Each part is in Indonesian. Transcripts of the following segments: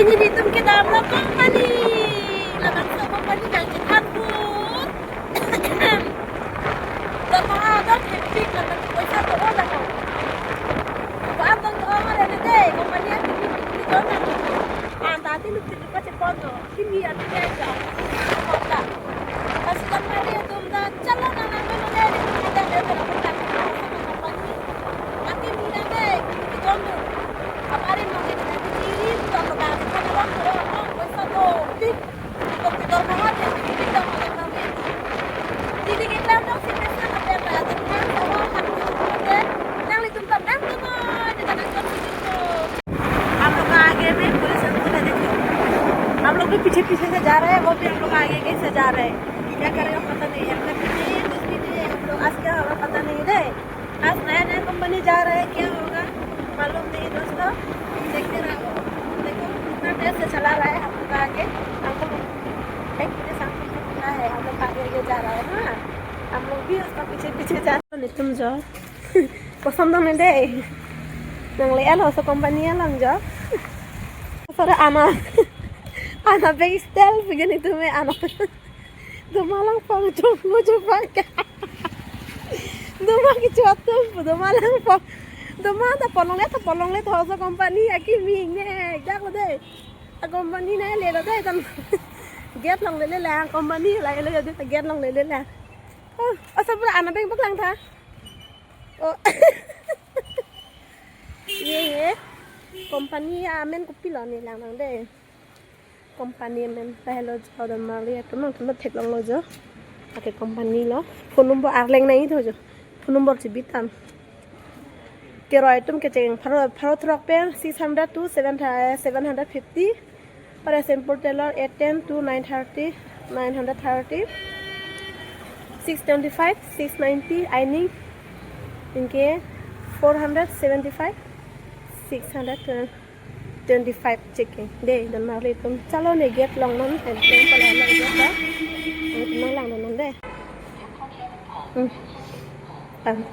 ini ditum kita dalam company. Laban sa company yang kita pun. Ada kepik laban pesa to ola ko. Abang to orang ada deh company yang di zona. Tadi lu tiba cepat to. Kimi ada aja. Kota. Pas kemarin itu dah jalan anak dulu deh. Ada company. Nanti bilang deh di zona. Kemarin mau kita kirim kalau dah kita orang pesa to. Kita orang ada di kita orang jadi kita dong sih pesa ada ada kan sama kan yang itu tempat itu di tanah itu हम लोग आगे में police uncle है देखो हम लोग भी पीछे पीछे से जा रहे हैं वो भी हम लोग आगे कैसे जा रहे हैं क्या करेगा पता नहीं है हम लोग आज क्या होगा पता नहीं है आज नया नया कंपनी जा रहे हैं क्या होगा मालूम नहीं दोस्तों देखते रहो देखो कितना तेज से चला रहा है हम लोग आगे हमको एक पुलिस अंकल को पता है हम लोग आगे जा रहा है हाँ हम लोग भी उसका पीछे पीछे जा रहे हैं तुम जाओ पसंद नहीं दे nang lihat lo sa kompanya lang jo. Sore anak bestel begini tuh me anak. Dumalang pang mo coba. Dumaki cuatu, dumalang pang. Dumada polong le to sa kompanya aki minge. Jak lo deh. A kompanya na le lo deh tan. Get lang le la kompanya la le deh get lang le la. Oh, sabra anak beng baklang tha. Oh. ये कंपनी आमेन को पिला नहीं लाना दे कंपनी में पहले जो दम मारी है तुम ठेक लंग लो जो आके कंपनी लो फोन नंबर आगलेंग नहीं तो जो फोन नंबर चिबिताम केरोय तुम के चेंग फारो ट्रक पे 600 to 750 पर सिंपल टेलर 810 to 930 930 625 690 आइनिंग इनके 475 625 chicken deh dan mari tum calo nih get long non dan kalau long get lah itu lang non deh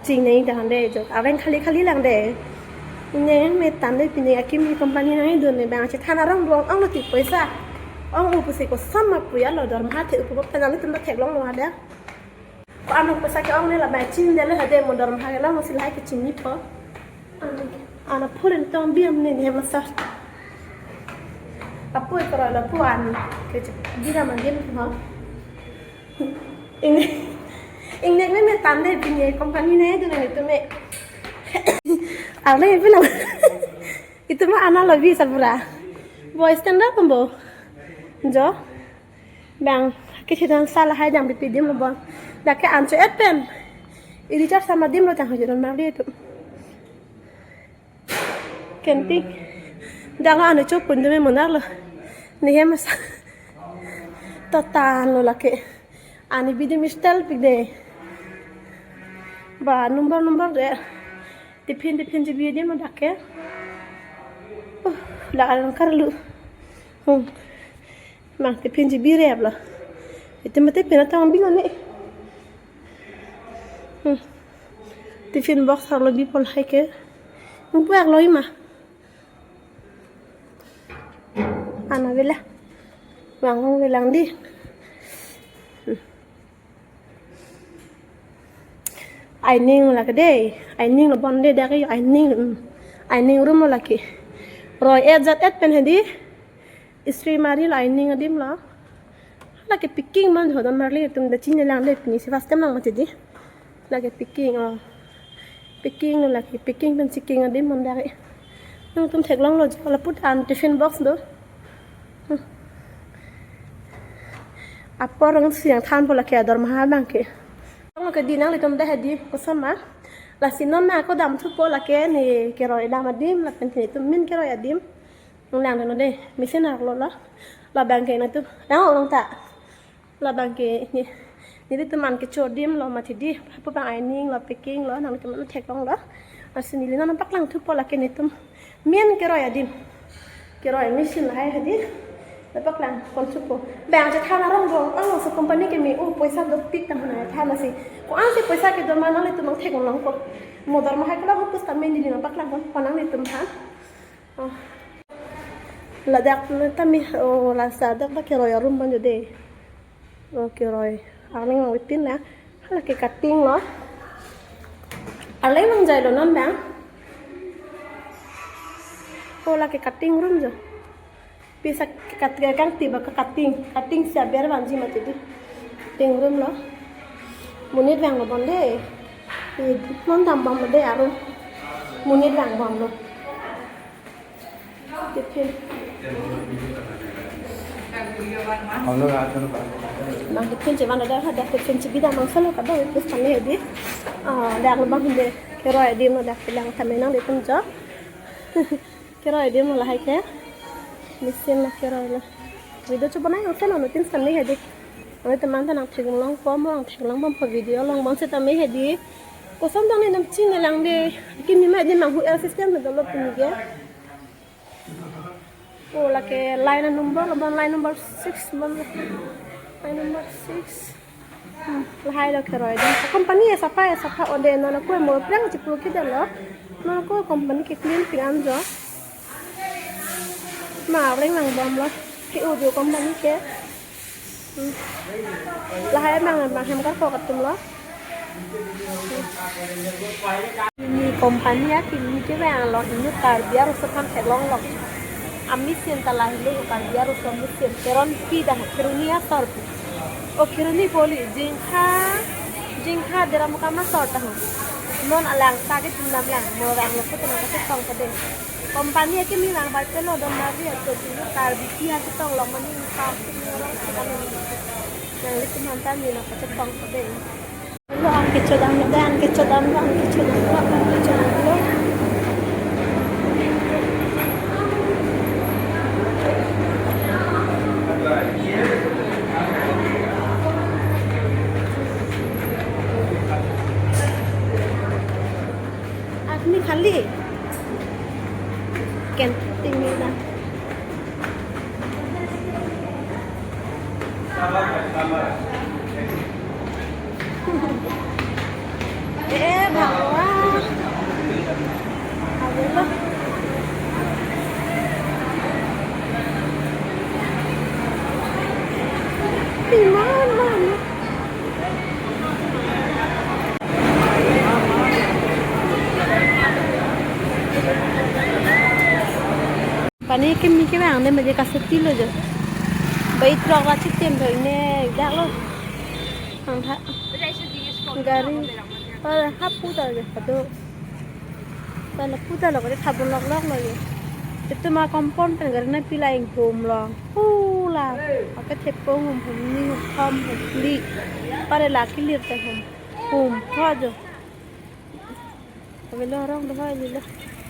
cing nih dah deh jo awen kali lang deh ini metan deh punya kimi company nih dulu nih bang cek tanah orang doang orang nanti pesa orang upu sih kok sama puya lo dalam hati upu pengen nanti tempat tek long lo ada kok anak pesa ke orang nih lah macin deh lah ada mau dalam hati lah masih lagi kecil nih po anak pulen tong biam nih nih masa apa itu kalau puan kecil dia mungkin ha ini me tanda punya company nih itu nih itu me ale bilang itu mah anak lebih sabra boy stand up ambo jo bang kita salah hai jam dipidim lo bang dah ke ancu pen ini car sama dim lo jangan jalan mari itu camping jangan anu copun demi monar lo nih mas total lo laki ani bidi mistel pide ba nomor deh tipin jadi dia mau dake lah kan karlu mang tipin jadi reb lo itu mati pinata bingung nih tipin box harus lebih pol hike mungkin lo ima anak bela bangun bilang di aining lagi deh aining lo bonde dari aining rumah lagi roy zat pen hadi istri mari lah aining adim lah lagi picking man hodan mari tum da cini lang deh ni si fast lang mati di lagi picking lagi picking pen ciking adim man dari nung tum thek long lo jala put an tiffin box do apa orang siang than pola ke ador mahal bangke orang ke dinang litum dah hadi kosama la sinon na ko dam thu pola ke ni ke roi dam adim la pen tum min ke roi adim nung lang no de misen ar lo la bangke na tu orang tak la bangke ni ni teman ke chodim lo mati di apa bang aining la picking lo nang teman thek long lo asini lina nampak lang thu pola ke ni tum min ke roi adim ke roi misin la hai hadi Lepas lang konsupo. Bangจะทำอะไรบ้างสักคอมพานีก็มีपैसा दो पिक तक ना था ना सी को आंसे पैसा के दो माना ले तुम थे को लंग को मोदर में है कला हो कुछ तमें नहीं ना पकला को पनांग ले तुम था là đặc nó ta mi là sao đặc đặc cái rồi ở room bao nhiêu đây ok rồi anh đang ngồi tin là là cái cutting nó anh lấy bằng giày rồi nó bán ô là cái cutting room rồi bisa kang tiba ke cutting siap biar banji mati di cutting room lo munit vàng bom deh non tambang mà deh arun munit vàng bom lo tiếp theo bang tiếp theo mana dah ada tiếp theo bida mang salo kada itu sampai di dah lebah hinde kero di no dah bilang sampai nang di tunjuk kero di no lah ke mesin lah kero lah video coba nang salo no tin sampai hedi oi teman nang thigong long form long thigong bom video long bom se tamai hedi kosong dang ni nam chin lang de kimi ma di mang hu assistant develop ni ge oh là cái line number là line number 6 line number 6 là hai là cái rồi đó company sapa ode nó ko mo prang chiplo ki dalo nó ko company cái clean pian jo mà reng lang bom lo cái audio company ke là hai mang hem ka ko katum lo ni company ya kini ke bang lo ini tar biar usakan helong lo Amis yang telah hilang kan biar usah musim keron pida kerunia sorti o keruni poli jingka dalam kamar sorta hon non alang sakit tundam lang morang lo pun nak kasih tong pada kompani yang kini lang baca lo dom mari atau dulu tar biki hati tong lo mani kam orang kita ni yang itu mantan ni nak kasih tong pada lo ang kecodam lo ang kecodam lo ini kali canting ni lah bawa apa di mana pani cái mi cái bảng đây mà je kasih tilo je bayi truk lah citem dah ini dah lo angka gari pada hapu dah je pada pada puta lo kalau tabun lok lagi itu mah kompon kan karena pilih yang home lo lah pakai tepo home ni home li pada laki lihat teh home aja tapi lo orang dah aja lah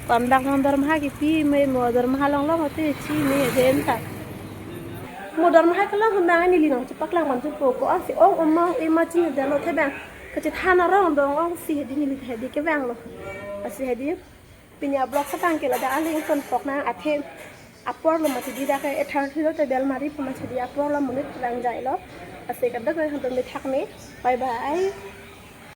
còn bạc hàng đờm hai cái phi mày mua đờm hai long long thì chi mày đến ta mua đờm hai cái long hôm nay anh đi nào chụp lang bằng chụp cổ anh sẽ ôm mau em mà chi để nó thấy bạn cái chỉ than nó rong dong ông xì đi nhìn thấy đi cái vàng rồi xì đi bây giờ blog sát tăng kia là đã lên phần phọc na à thêm upload là mà thì đi ra cái thằng thì nó tới bel mari mà thì đi upload là một nít vàng dài đó xì cái đất này thằng tôi mới thắc mấy bye bye